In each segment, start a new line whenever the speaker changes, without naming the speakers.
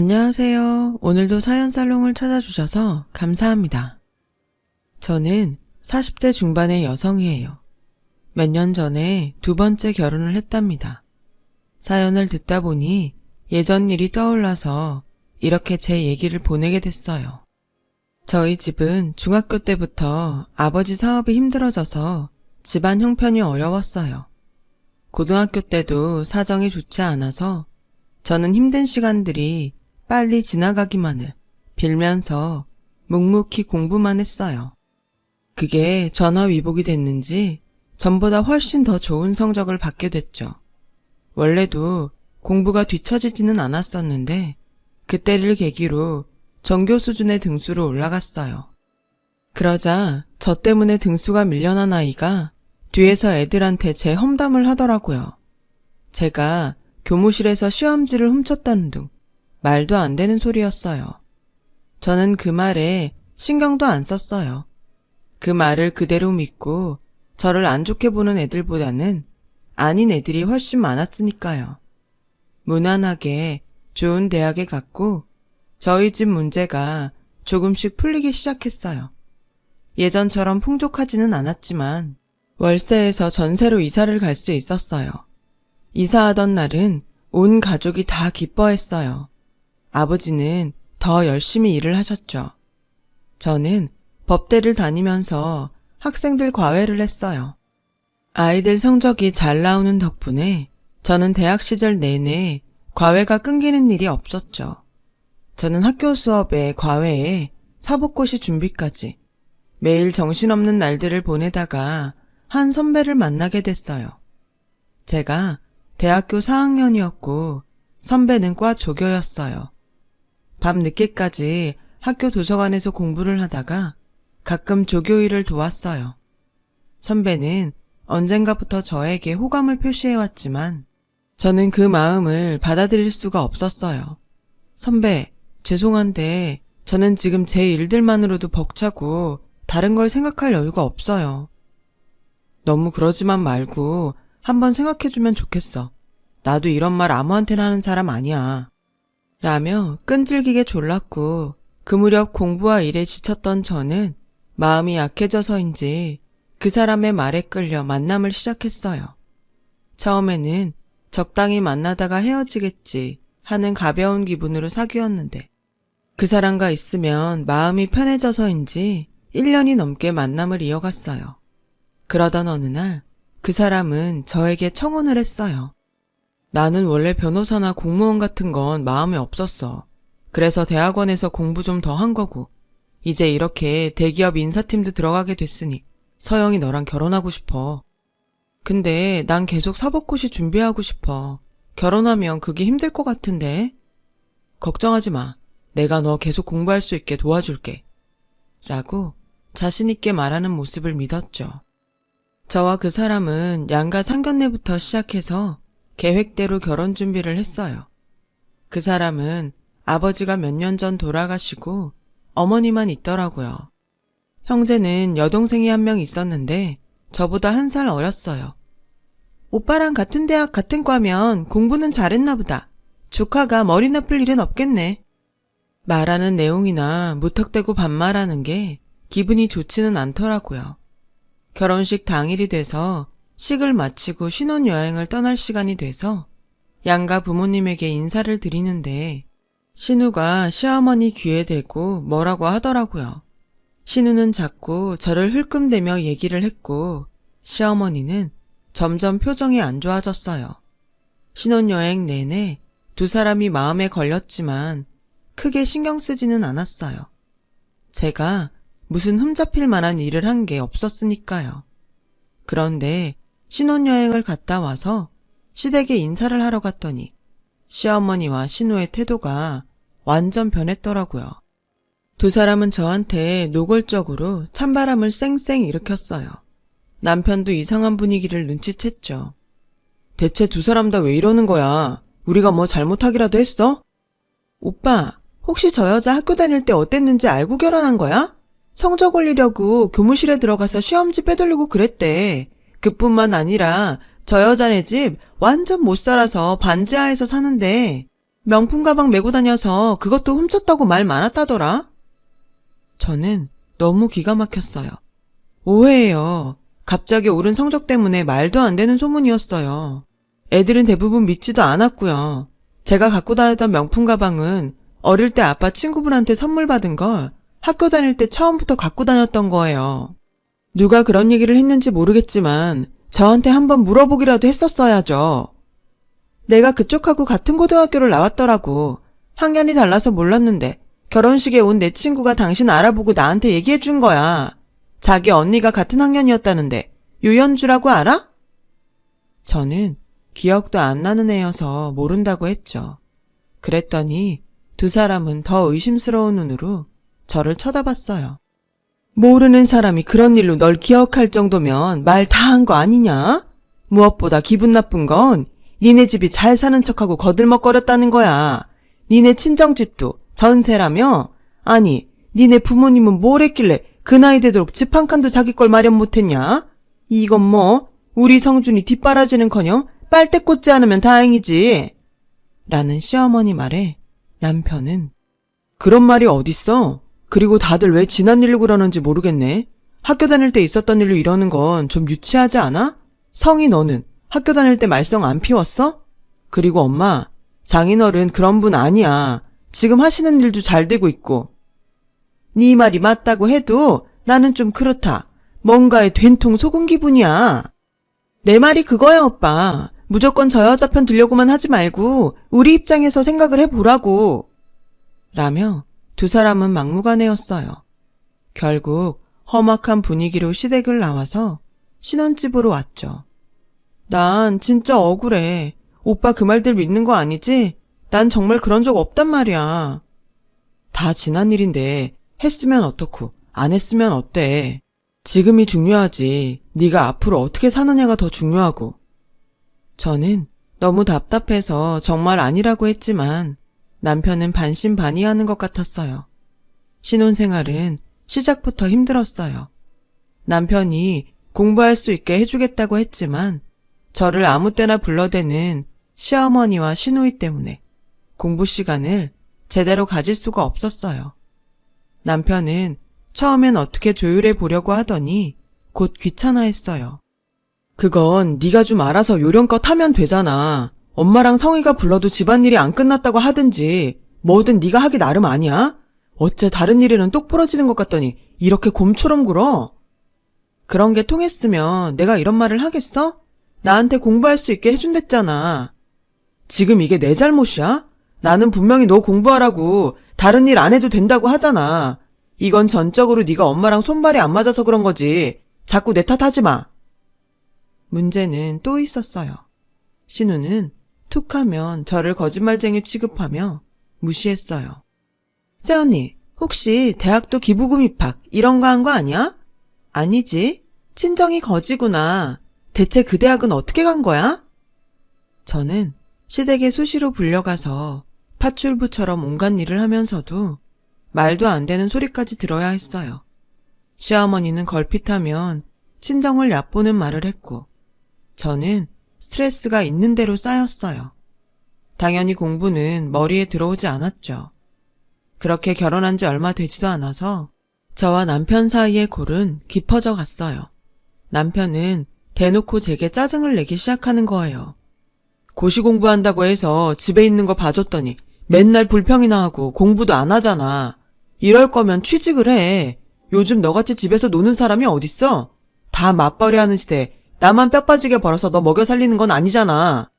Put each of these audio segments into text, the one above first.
안녕하세요. 오늘도 사연살롱을 찾아주셔서 감사합니다. 저는 40대 중반의 여성이에요. 몇 년 전에 두 번째 결혼을 했답니다. 사연을 듣다 보니 예전 일이 떠올라서 이렇게 제 얘기를 보내게 됐어요. 저희 집은 중학교 때부터 아버지 사업이 힘들어져서 집안 형편이 어려웠어요. 고등학교 때도 사정이 좋지 않아서 저는 힘든 시간들이 빨리 지나가기만을 빌면서 묵묵히 공부만 했어요. 그게 전화위복이 됐는지 전보다 훨씬 더 좋은 성적을 받게 됐죠. 원래도 공부가 뒤처지지는 않았었는데 그때를 계기로 전교 수준의 등수로 올라갔어요. 그러자 저 때문에 등수가 밀려난 아이가 뒤에서 애들한테 제 험담을 하더라고요. 제가 교무실에서 시험지를 훔쳤다는 둥 말도 안 되는 소리였어요. 저는 그 말에 신경도 안 썼어요. 그 말을 그대로 믿고 저를 안 좋게 보는 애들보다는 아닌 애들이 훨씬 많았으니까요. 무난하게 좋은 대학에 갔고 저희 집 문제가 조금씩 풀리기 시작했어요. 예전처럼 풍족하지는 않았지만 월세에서 전세로 이사를 갈 수 있었어요. 이사하던 날은 온 가족이 다 기뻐했어요. 아버지는 더 열심히 일을 하셨죠. 저는 법대를 다니면서 학생들 과외를 했어요. 아이들 성적이 잘 나오는 덕분에 저는 대학 시절 내내 과외가 끊기는 일이 없었죠. 저는 학교 수업에 과외에 사법고시 준비까지 매일 정신없는 날들을 보내다가 한 선배를 만나게 됐어요. 제가 대학교 4학년이었고 선배는 과 조교였어요. 밤 늦게까지 학교 도서관에서 공부를 하다가 가끔 조교 일을 도왔어요. 선배는 언젠가부터 저에게 호감을 표시해왔지만 저는 그 마음을 받아들일 수가 없었어요. 선배, 죄송한데 저는 지금 제 일들만으로도 벅차고 다른 걸 생각할 여유가 없어요. 너무 그러지만 말고 한번 생각해주면 좋겠어. 나도 이런 말 아무한테나 하는 사람 아니야. 라며 끈질기게 졸랐고 그 무렵 공부와 일에 지쳤던 저는 마음이 약해져서인지 그 사람의 말에 끌려 만남을 시작했어요. 처음에는 적당히 만나다가 헤어지겠지 하는 가벼운 기분으로 사귀었는데 그 사람과 있으면 마음이 편해져서인지 1년이 넘게 만남을 이어갔어요. 그러던 어느 날 그 사람은 저에게 청혼을 했어요. 나는 원래 변호사나 공무원 같은 건 마음에 없었어. 그래서 대학원에서 공부 좀 더 한 거고 이제 이렇게 대기업 인사팀도 들어가게 됐으니 서영이 너랑 결혼하고 싶어. 근데 난 계속 사법고시 준비하고 싶어. 결혼하면 그게 힘들 것 같은데? 걱정하지 마. 내가 너 계속 공부할 수 있게 도와줄게. 라고 자신 있게 말하는 모습을 믿었죠. 저와 그 사람은 양가 상견례부터 시작해서 계획대로 결혼 준비를 했어요. 그 사람은 아버지가 몇 년 전 돌아가시고 어머니만 있더라고요. 형제는 여동생이 한 명 있었는데 저보다 1살 어렸어요. 오빠랑 같은 대학 같은 과면 공부는 잘했나 보다. 조카가 머리 나쁠 일은 없겠네. 말하는 내용이나 무턱대고 반말하는 게 기분이 좋지는 않더라고요. 결혼식 당일이 돼서 식을 마치고 신혼여행을 떠날 시간이 돼서 양가 부모님에게 인사를 드리는데 신우가 시어머니 귀에 대고 뭐라고 하더라고요. 신우는 자꾸 저를 흘끔대며 얘기를 했고 시어머니는 점점 표정이 안 좋아졌어요. 신혼여행 내내 두 사람이 마음에 걸렸지만 크게 신경 쓰지는 않았어요. 제가 무슨 흠잡힐 만한 일을 한 게 없었으니까요. 그런데 신혼여행을 갔다 와서 시댁에 인사를 하러 갔더니 시어머니와 신우의 태도가 완전 변했더라고요. 두 사람은 저한테 노골적으로 찬바람을 쌩쌩 일으켰어요. 남편도 이상한 분위기를 눈치챘죠. 대체 두 사람 다 왜 이러는 거야? 우리가 뭐 잘못하기라도 했어? 오빠, 혹시 저 여자 학교 다닐 때 어땠는지 알고 결혼한 거야? 성적 올리려고 교무실에 들어가서 시험지 빼돌리고 그랬대. 그뿐만 아니라 저 여자네 집 완전 못 살아서 반지하에서 사는데 명품 가방 메고 다녀서 그것도 훔쳤다고 말 많았다더라. 저는 너무 기가 막혔어요. 오해예요. 갑자기 오른 성적 때문에 말도 안 되는 소문이었어요. 애들은 대부분 믿지도 않았고요. 제가 갖고 다녔던 명품 가방은 어릴 때 아빠 친구분한테 선물 받은 걸 학교 다닐 때 처음부터 갖고 다녔던 거예요. 누가 그런 얘기를 했는지 모르겠지만 저한테 한번 물어보기라도 했었어야죠. 내가 그쪽하고 같은 고등학교를 나왔더라고. 학년이 달라서 몰랐는데 결혼식에 온 내 친구가 당신 알아보고 나한테 얘기해 준 거야. 자기 언니가 같은 학년이었다는데 유연주라고 알아? 저는 기억도 안 나는 애여서 모른다고 했죠. 그랬더니 두 사람은 더 의심스러운 눈으로 저를 쳐다봤어요. 모르는 사람이 그런 일로 널 기억할 정도면 말 다 한 거 아니냐? 무엇보다 기분 나쁜 건 니네 집이 잘 사는 척하고 거들먹거렸다는 거야. 니네 친정집도 전세라며? 아니, 니네 부모님은 뭘 했길래 그 나이 되도록 집 한 칸도 자기 걸 마련 못했냐? 이건 뭐 우리 성준이 뒷바라지는커녕 빨대 꽂지 않으면 다행이지. 라는 시어머니 말에 남편은 그런 말이 어딨어? 그리고 다들 왜 지난 일로 그러는지 모르겠네. 학교 다닐 때 있었던 일로 이러는 건 좀 유치하지 않아? 성희 너는 학교 다닐 때 말썽 안 피웠어? 그리고 엄마, 장인어른 그런 분 아니야. 지금 하시는 일도 잘 되고 있고. 네 말이 맞다고 해도 나는 좀 그렇다. 뭔가에 된통 속은 기분이야. 내 말이 그거야, 오빠. 무조건 저 여자 편 들려고만 하지 말고 우리 입장에서 생각을 해보라고. 라며 두 사람은 막무가내였어요. 결국 험악한 분위기로 시댁을 나와서 신혼집으로 왔죠. 난 진짜 억울해. 오빠 그 말들 믿는 거 아니지? 난 정말 그런 적 없단 말이야. 다 지난 일인데 했으면 어떻고 안 했으면 어때? 지금이 중요하지. 네가 앞으로 어떻게 사느냐가 더 중요하고. 저는 너무 답답해서 정말 아니라고 했지만 남편은 반신반의하는 것 같았어요. 신혼생활은 시작부터 힘들었어요. 남편이 공부할 수 있게 해주겠다고 했지만 저를 아무 때나 불러대는 시어머니와 시누이 때문에 공부 시간을 제대로 가질 수가 없었어요. 남편은 처음엔 어떻게 조율해 보려고 하더니 곧 귀찮아했어요. 그건 네가 좀 알아서 요령껏 하면 되잖아. 엄마랑 성희가 불러도 집안일이 안 끝났다고 하든지 뭐든 네가 하기 나름 아니야? 어째 다른 일에는 똑 부러지는 것 같더니 이렇게 곰처럼 굴어? 그런 게 통했으면 내가 이런 말을 하겠어? 나한테 공부할 수 있게 해준댔잖아. 지금 이게 내 잘못이야? 나는 분명히 너 공부하라고 다른 일 안 해도 된다고 하잖아. 이건 전적으로 네가 엄마랑 손발이 안 맞아서 그런 거지. 자꾸 내 탓하지 마. 문제는 또 있었어요. 신우는 툭하면 저를 거짓말쟁이 취급하며 무시했어요. 새언니, 혹시 대학도 기부금 입학 이런 거 한 거 아니야? 아니지. 친정이 거지구나. 대체 그 대학은 어떻게 간 거야? 저는 시댁에 수시로 불려가서 파출부처럼 온갖 일을 하면서도 말도 안 되는 소리까지 들어야 했어요. 시어머니는 걸핏하면 친정을 얕보는 말을 했고 저는 스트레스가 있는 대로 쌓였어요. 당연히 공부는 머리에 들어오지 않았죠. 그렇게 결혼한 지 얼마 되지도 않아서 저와 남편 사이의 골은 깊어져 갔어요. 남편은 대놓고 제게 짜증을 내기 시작하는 거예요. 고시 공부한다고 해서 집에 있는 거 봐줬더니 맨날 불평이나 하고 공부도 안 하잖아. 이럴 거면 취직을 해. 요즘 너같이 집에서 노는 사람이 어딨어? 다 맞벌이 하는 시대에 나만 뼈 빠지게 벌어서 너 먹여 살리는 건 아니잖아.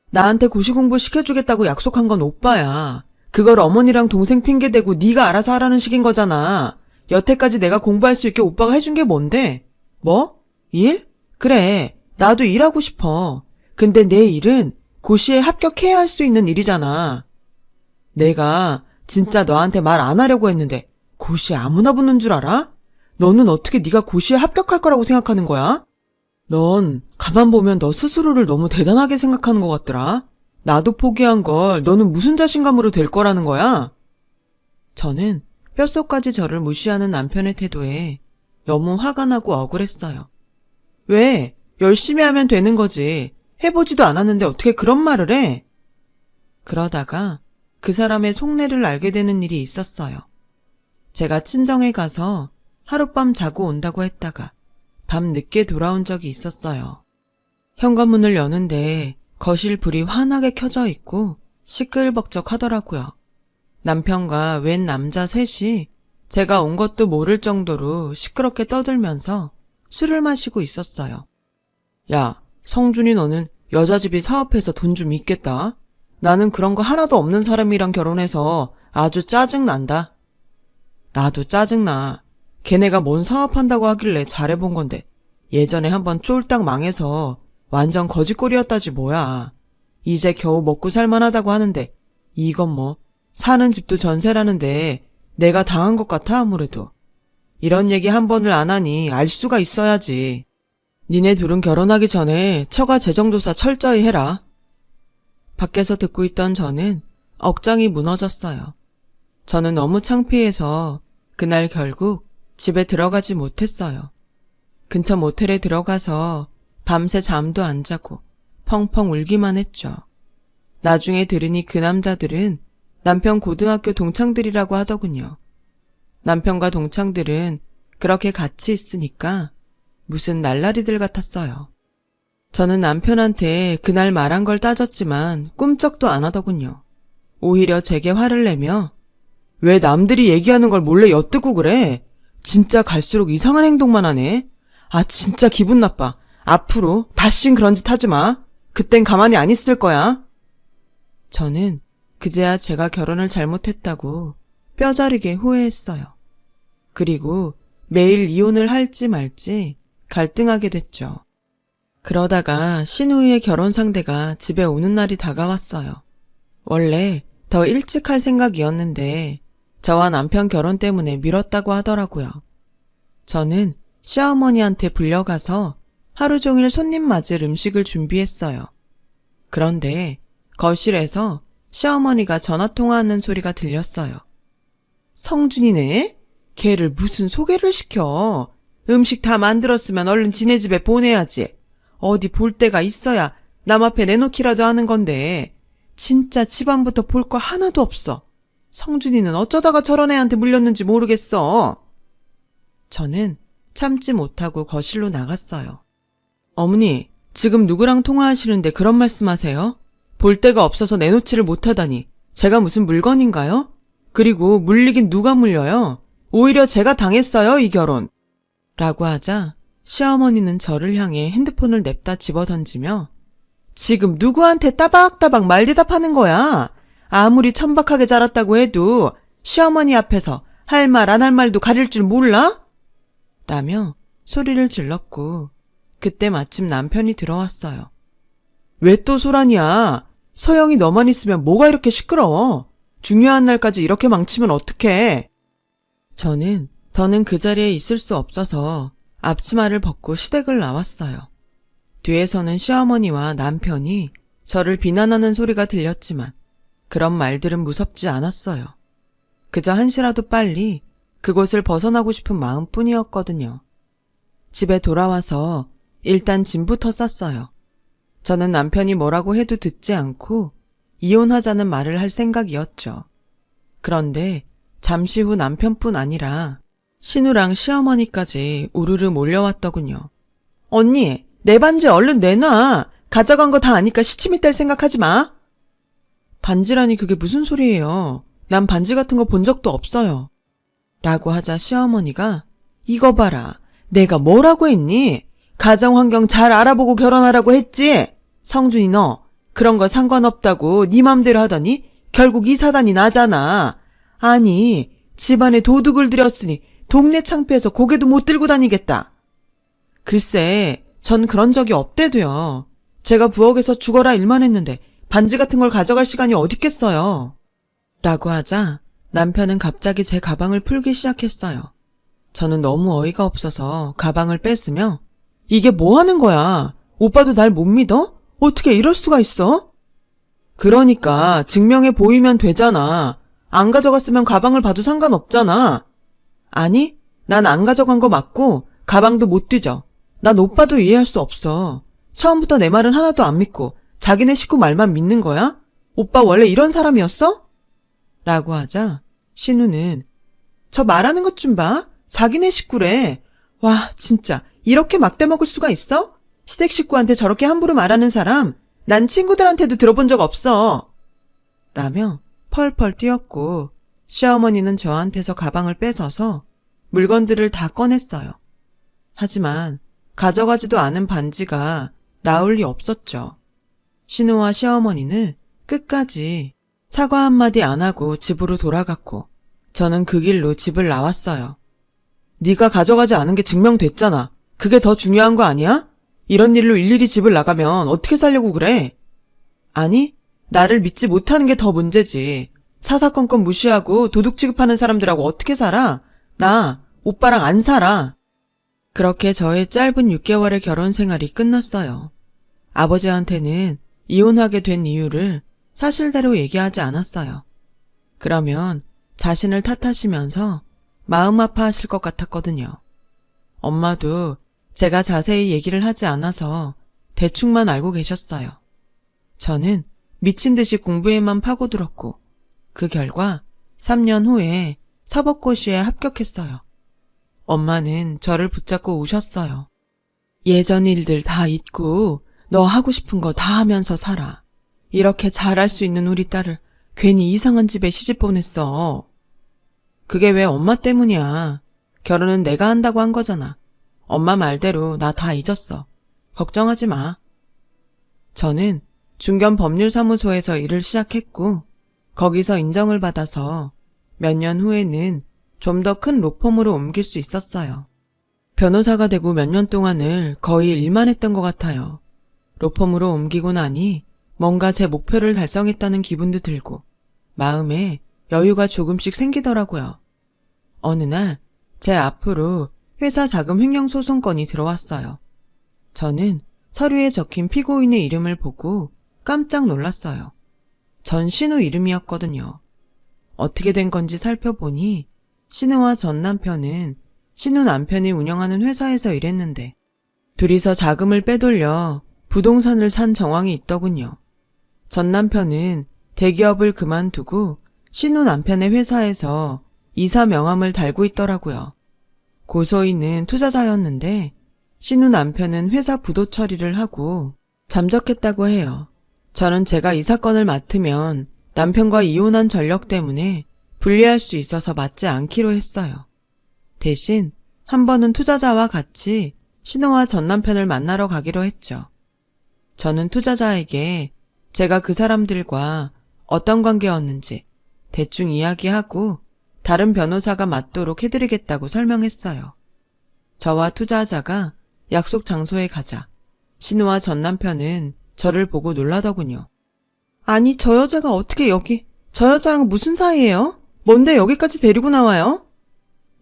나한테 고시 공부 시켜주겠다고 약속한 건 오빠야. 그걸 어머니랑 동생 핑계대고 네가 알아서 하라는 식인 거잖아. 여태까지 내가 공부할 수 있게 오빠가 해준 게 뭔데? 뭐? 일? 그래, 나도 일하고 싶어. 근데 내 일은 고시에 합격해야 할 수 있는 일이잖아. 내가 진짜 너한테 말 안 하려고 했는데 고시에 아무나 붙는 줄 알아? 너는 어떻게 네가 고시에 합격할 거라고 생각하는 거야? 넌 가만 보면 너 스스로를 너무 대단하게 생각하는 것 같더라. 나도 포기한 걸 너는 무슨 자신감으로 될 거라는 거야? 저는 뼛속까지 저를 무시하는 남편의 태도에 너무 화가 나고 억울했어요. 왜? 열심히 하면 되는 거지. 해보지도 않았는데 어떻게 그런 말을 해? 그러다가 그 사람의 속내를 알게 되는 일이 있었어요. 제가 친정에 가서 하룻밤 자고 온다고 했다가 밤 늦게 돌아온 적이 있었어요. 현관문을 여는데 거실 불이 환하게 켜져 있고 시끌벅적하더라고요. 남편과 웬 남자 셋이 제가 온 것도 모를 정도로 시끄럽게 떠들면서 술을 마시고 있었어요. 야, 성준이 너는 여자 집이 사업해서 돈 좀 있겠다. 나는 그런 거 하나도 없는 사람이랑 결혼해서 아주 짜증난다. 나도 짜증나. 걔네가 뭔 사업한다고 하길래 잘해본 건데 예전에 한번 쫄딱 망해서 완전 거지꼴이었다지 뭐야. 이제 겨우 먹고 살만하다고 하는데 이건 뭐 사는 집도 전세라는데 내가 당한 것 같아 아무래도. 이런 얘기 한 번을 안 하니 알 수가 있어야지. 니네 둘은 결혼하기 전에 처가 재정조사 철저히 해라. 밖에서 듣고 있던 저는 억장이 무너졌어요. 저는 너무 창피해서 그날 결국 집에 들어가지 못했어요. 근처 모텔에 들어가서 밤새 잠도 안 자고 펑펑 울기만 했죠. 나중에 들으니 그 남자들은 남편 고등학교 동창들이라고 하더군요. 남편과 동창들은 그렇게 같이 있으니까 무슨 날라리들 같았어요. 저는 남편한테 그날 말한 걸 따졌지만 꿈쩍도 안 하더군요. 오히려 제게 화를 내며 왜 남들이 얘기하는 걸 몰래 엿듣고 그래? 진짜 갈수록 이상한 행동만 하네. 아 진짜 기분 나빠. 앞으로 다신 그런 짓 하지 마. 그땐 가만히 안 있을 거야. 저는 그제야 제가 결혼을 잘못했다고 뼈저리게 후회했어요. 그리고 매일 이혼을 할지 말지 갈등하게 됐죠. 그러다가 신우이의 결혼 상대가 집에 오는 날이 다가왔어요. 원래 더 일찍 할 생각이었는데 저와 남편 결혼 때문에 미뤘다고 하더라고요. 저는 시어머니한테 불려가서 하루 종일 손님 맞을 음식을 준비했어요. 그런데 거실에서 시어머니가 전화통화하는 소리가 들렸어요. 성준이네? 걔를 무슨 소개를 시켜. 음식 다 만들었으면 얼른 지네 집에 보내야지. 어디 볼 데가 있어야 남 앞에 내놓기라도 하는 건데 진짜 집안부터 볼 거 하나도 없어. 성준이는 어쩌다가 저런 애한테 물렸는지 모르겠어. 저는 참지 못하고 거실로 나갔어요. 어머니, 지금 누구랑 통화하시는데 그런 말씀하세요? 볼 데가 없어서 내놓지를 못하다니 제가 무슨 물건인가요? 그리고 물리긴 누가 물려요? 오히려 제가 당했어요, 이 결혼. 라고 하자 시어머니는 저를 향해 핸드폰을 냅다 집어던지며 지금 누구한테 따박따박 말대답하는 거야? 아무리 천박하게 자랐다고 해도 시어머니 앞에서 할 말 안 할 말도 가릴 줄 몰라? 라며 소리를 질렀고 그때 마침 남편이 들어왔어요. 왜 또 소란이야? 서영이 너만 있으면 뭐가 이렇게 시끄러워? 중요한 날까지 이렇게 망치면 어떡해? 저는 더는 그 자리에 있을 수 없어서 앞치마를 벗고 시댁을 나왔어요. 뒤에서는 시어머니와 남편이 저를 비난하는 소리가 들렸지만 그런 말들은 무섭지 않았어요. 그저 한시라도 빨리 그곳을 벗어나고 싶은 마음뿐이었거든요. 집에 돌아와서 일단 짐부터 쌌어요. 저는 남편이 뭐라고 해도 듣지 않고 이혼하자는 말을 할 생각이었죠. 그런데 잠시 후 남편뿐 아니라 신우랑 시어머니까지 우르르 몰려왔더군요. 언니, 내 반지 얼른 내놔. 가져간 거 다 아니까 시치미 뗄 생각하지 마. 반지라니 그게 무슨 소리예요. 난 반지 같은 거 본 적도 없어요. 라고 하자 시어머니가 이거 봐라. 내가 뭐라고 했니? 가정환경 잘 알아보고 결혼하라고 했지? 성준이 너 그런 거 상관없다고 네 맘대로 하더니 결국 이 사단이 나잖아. 아니 집안에 도둑을 들였으니 동네 창피해서 고개도 못 들고 다니겠다. 글쎄 전 그런 적이 없대도요. 제가 부엌에서 죽어라 일만 했는데 반지 같은 걸 가져갈 시간이 어딨겠어요. 라고 하자 남편은 갑자기 제 가방을 풀기 시작했어요. 저는 너무 어이가 없어서 가방을 뺐으며 이게 뭐 하는 거야? 오빠도 날 못 믿어? 어떻게 이럴 수가 있어? 그러니까 증명해 보이면 되잖아. 안 가져갔으면 가방을 봐도 상관없잖아. 아니, 난 안 가져간 거 맞고 가방도 못 뒤져. 난 오빠도 이해할 수 없어. 처음부터 내 말은 하나도 안 믿고 자기네 식구 말만 믿는 거야? 오빠 원래 이런 사람이었어? 라고 하자 신우는 저 말하는 것 좀 봐. 자기네 식구래. 와, 진짜 이렇게 막대 먹을 수가 있어? 시댁 식구한테 저렇게 함부로 말하는 사람 난 친구들한테도 들어본 적 없어. 라며 펄펄 뛰었고 시어머니는 저한테서 가방을 뺏어서 물건들을 다 꺼냈어요. 하지만 가져가지도 않은 반지가 나올 리 없었죠. 신우와 시어머니는 끝까지 사과 한마디 안 하고 집으로 돌아갔고 저는 그 길로 집을 나왔어요. 네가 가져가지 않은 게 증명됐잖아. 그게 더 중요한 거 아니야? 이런 일로 일일이 집을 나가면 어떻게 살려고 그래? 아니, 나를 믿지 못하는 게 더 문제지. 사사건건 무시하고 도둑 취급하는 사람들하고 어떻게 살아? 나 오빠랑 안 살아. 그렇게 저의 짧은 6개월의 결혼 생활이 끝났어요. 아버지한테는 이혼하게 된 이유를 사실대로 얘기하지 않았어요. 그러면 자신을 탓하시면서 마음 아파하실 것 같았거든요. 엄마도 제가 자세히 얘기를 하지 않아서 대충만 알고 계셨어요. 저는 미친 듯이 공부에만 파고들었고 그 결과 3년 후에 사법고시에 합격했어요. 엄마는 저를 붙잡고 우셨어요. 예전 일들 다 잊고 너 하고 싶은 거 다 하면서 살아. 이렇게 잘할 수 있는 우리 딸을 괜히 이상한 집에 시집 보냈어. 그게 왜 엄마 때문이야. 결혼은 내가 한다고 한 거잖아. 엄마 말대로 나 다 잊었어. 걱정하지 마. 저는 중견법률사무소에서 일을 시작했고 거기서 인정을 받아서 몇 년 후에는 좀 더 큰 로펌으로 옮길 수 있었어요. 변호사가 되고 몇 년 동안을 거의 일만 했던 것 같아요. 로펌으로 옮기고 나니 뭔가 제 목표를 달성했다는 기분도 들고 마음에 여유가 조금씩 생기더라고요. 어느 날 제 앞으로 회사 자금 횡령 소송건이 들어왔어요. 저는 서류에 적힌 피고인의 이름을 보고 깜짝 놀랐어요. 전 신우 이름이었거든요. 어떻게 된 건지 살펴보니 신우와 전 남편은 신우 남편이 운영하는 회사에서 일했는데 둘이서 자금을 빼돌려 부동산을 산 정황이 있더군요. 전 남편은 대기업을 그만두고 신우 남편의 회사에서 이사 명함을 달고 있더라고요. 고소인은 투자자였는데 신우 남편은 회사 부도 처리를 하고 잠적했다고 해요. 저는 제가 이 사건을 맡으면 남편과 이혼한 전력 때문에 분리할 수 있어서 맡지 않기로 했어요. 대신 한 번은 투자자와 같이 신우와 전 남편을 만나러 가기로 했죠. 저는 투자자에게 제가 그 사람들과 어떤 관계였는지 대충 이야기하고 다른 변호사가 맡도록 해드리겠다고 설명했어요. 저와 투자자가 약속 장소에 가자 신우와 전 남편은 저를 보고 놀라더군요. 아니, 저 여자가 어떻게 여기, 저 여자랑 무슨 사이예요? 뭔데 여기까지 데리고 나와요?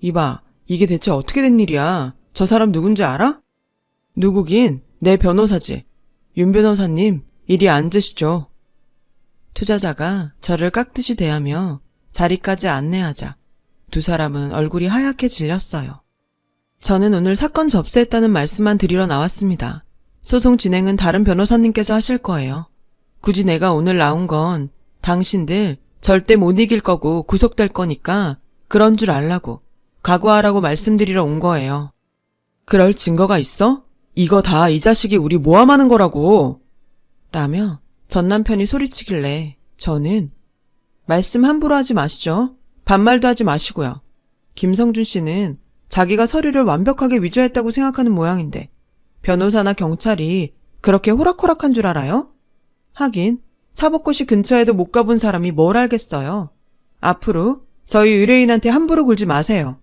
이봐, 이게 대체 어떻게 된 일이야? 저 사람 누군지 알아? 누구긴 내 변호사지. 윤 변호사님, 이리 앉으시죠. 투자자가 저를 깍듯이 대하며 자리까지 안내하자 두 사람은 얼굴이 하얗게 질렸어요. 저는 오늘 사건 접수했다는 말씀만 드리러 나왔습니다. 소송 진행은 다른 변호사님께서 하실 거예요. 굳이 내가 오늘 나온 건 당신들 절대 못 이길 거고 구속될 거니까 그런 줄 알라고, 각오하라고 말씀드리러 온 거예요. 그럴 증거가 있어? 이거 다 이 자식이 우리 모함하는 거라고. 라며 전 남편이 소리치길래 저는 말씀 함부로 하지 마시죠. 반말도 하지 마시고요. 김성준 씨는 자기가 서류를 완벽하게 위조했다고 생각하는 모양인데 변호사나 경찰이 그렇게 호락호락한 줄 알아요? 하긴 사법고시 근처에도 못 가본 사람이 뭘 알겠어요. 앞으로 저희 의뢰인한테 함부로 굴지 마세요.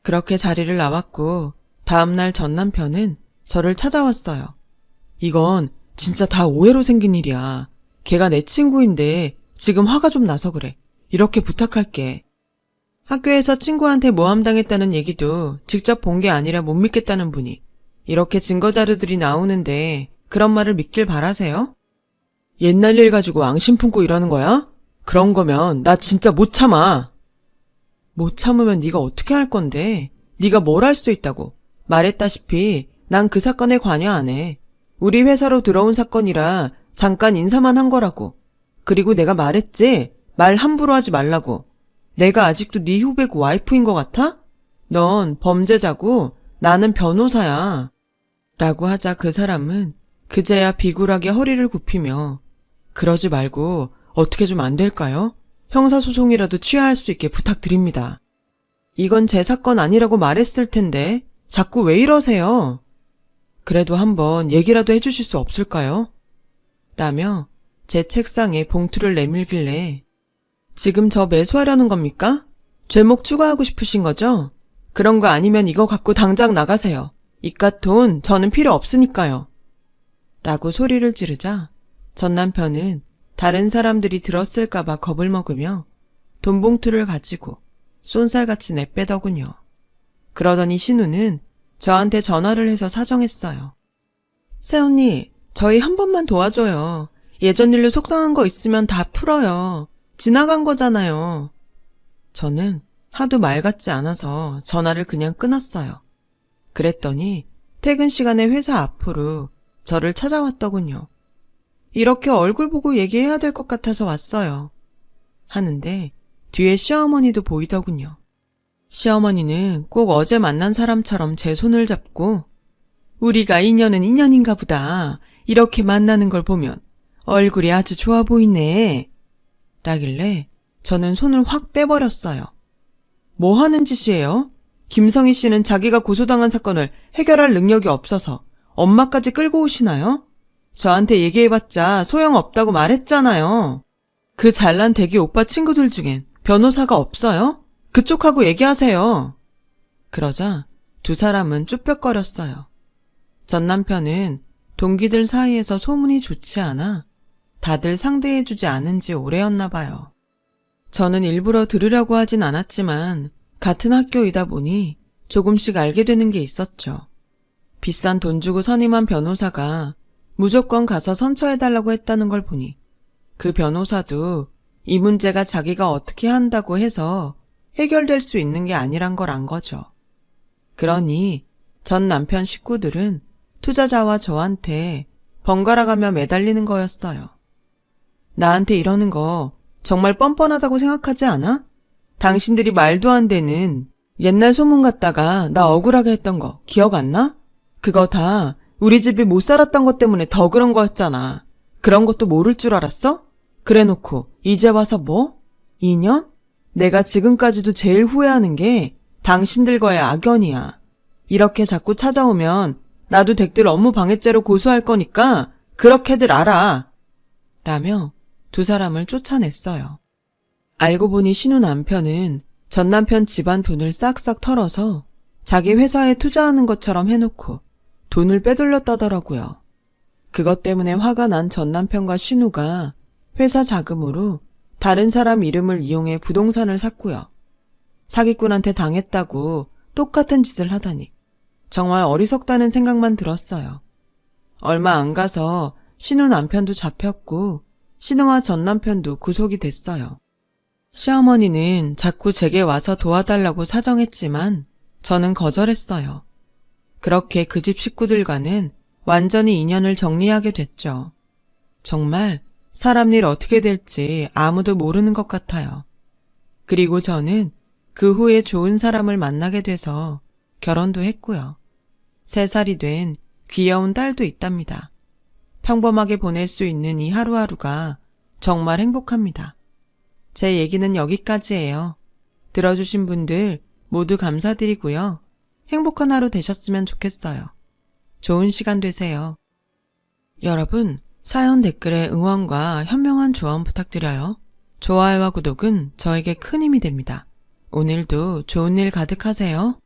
그렇게 자리를 나왔고 다음날 전 남편은 저를 찾아왔어요. 이건 진짜 다 오해로 생긴 일이야. 걔가 내 친구인데 지금 화가 좀 나서 그래. 이렇게 부탁할게. 학교에서 친구한테 모함당했다는 얘기도 직접 본 게 아니라 못 믿겠다는 분이 이렇게 증거자료들이 나오는데 그런 말을 믿길 바라세요? 옛날 일 가지고 앙심 품고 이러는 거야? 그런 거면 나 진짜 못 참아. 못 참으면 네가 어떻게 할 건데? 네가 뭘 할 수 있다고. 말했다시피 난 그 사건에 관여 안 해. 우리 회사로 들어온 사건이라 잠깐 인사만 한 거라고. 그리고 내가 말했지? 말 함부로 하지 말라고. 내가 아직도 네 후배고 와이프인 것 같아? 넌 범죄자고 나는 변호사야. 라고 하자 그 사람은 그제야 비굴하게 허리를 굽히며 그러지 말고 어떻게 좀 안 될까요? 형사소송이라도 취하할 수 있게 부탁드립니다. 이건 제 사건 아니라고 말했을 텐데 자꾸 왜 이러세요? 그래도 한번 얘기라도 해주실 수 없을까요? 라며 제 책상에 봉투를 내밀길래 지금 저 매수하려는 겁니까? 죄목 추가하고 싶으신 거죠? 그런 거 아니면 이거 갖고 당장 나가세요. 이깟 돈 저는 필요 없으니까요. 라고 소리를 지르자 전 남편은 다른 사람들이 들었을까봐 겁을 먹으며 돈 봉투를 가지고 쏜살같이 내빼더군요. 그러더니 신우는 저한테 전화를 해서 사정했어요. 새언니, 저희 한 번만 도와줘요. 예전 일로 속상한 거 있으면 다 풀어요. 지나간 거잖아요. 저는 하도 말 같지 않아서 전화를 그냥 끊었어요. 그랬더니 퇴근 시간에 회사 앞으로 저를 찾아왔더군요. 이렇게 얼굴 보고 얘기해야 될 것 같아서 왔어요. 하는데 뒤에 시어머니도 보이더군요. 시어머니는 꼭 어제 만난 사람처럼 제 손을 잡고 우리가 인연은 인연인가 보다. 이렇게 만나는 걸 보면 얼굴이 아주 좋아 보이네. 라길래 저는 손을 확 빼버렸어요. 뭐 하는 짓이에요? 김성희 씨는 자기가 고소당한 사건을 해결할 능력이 없어서 엄마까지 끌고 오시나요? 저한테 얘기해봤자 소용없다고 말했잖아요. 그 잘난 대기 오빠 친구들 중엔 변호사가 없어요? 그쪽하고 얘기하세요. 그러자 두 사람은 쭈뼛거렸어요. 전 남편은 동기들 사이에서 소문이 좋지 않아 다들 상대해주지 않은 지 오래였나 봐요. 저는 일부러 들으려고 하진 않았지만 같은 학교이다 보니 조금씩 알게 되는 게 있었죠. 비싼 돈 주고 선임한 변호사가 무조건 가서 선처해달라고 했다는 걸 보니 그 변호사도 이 문제가 자기가 어떻게 한다고 해서 해결될 수 있는 게 아니란 걸 안 거죠. 그러니 전 남편 식구들은 투자자와 저한테 번갈아가며 매달리는 거였어요. 나한테 이러는 거 정말 뻔뻔하다고 생각하지 않아? 당신들이 말도 안 되는 옛날 소문 같다가 나 억울하게 했던 거 기억 안 나? 그거 다 우리 집이 못 살았던 것 때문에 더 그런 거였잖아. 그런 것도 모를 줄 알았어? 그래놓고 이제 와서 뭐? 2년? 내가 지금까지도 제일 후회하는 게 당신들과의 악연이야. 이렇게 자꾸 찾아오면 나도 댁들 업무 방해죄로 고소할 거니까 그렇게들 알아. 라며 두 사람을 쫓아냈어요. 알고 보니 신우 남편은 전 남편 집안 돈을 싹싹 털어서 자기 회사에 투자하는 것처럼 해놓고 돈을 빼돌렸다더라고요. 그것 때문에 화가 난 전 남편과 신우가 회사 자금으로 다른 사람 이름을 이용해 부동산을 샀고요. 사기꾼한테 당했다고 똑같은 짓을 하다니 정말 어리석다는 생각만 들었어요. 얼마 안 가서 신우 남편도 잡혔고 신우와 전 남편도 구속이 됐어요. 시어머니는 자꾸 제게 와서 도와달라고 사정했지만 저는 거절했어요. 그렇게 그 집 식구들과는 완전히 인연을 정리하게 됐죠. 정말 사람 일 어떻게 될지 아무도 모르는 것 같아요. 그리고 저는 그 후에 좋은 사람을 만나게 돼서 결혼도 했고요. 3살이 된 귀여운 딸도 있답니다. 평범하게 보낼 수 있는 이 하루하루가 정말 행복합니다. 제 얘기는 여기까지예요. 들어주신 분들 모두 감사드리고요. 행복한 하루 되셨으면 좋겠어요. 좋은 시간 되세요. 여러분, 사연 댓글에 응원과 현명한 조언 부탁드려요. 좋아요와 구독은 저에게 큰 힘이 됩니다. 오늘도 좋은 일 가득하세요.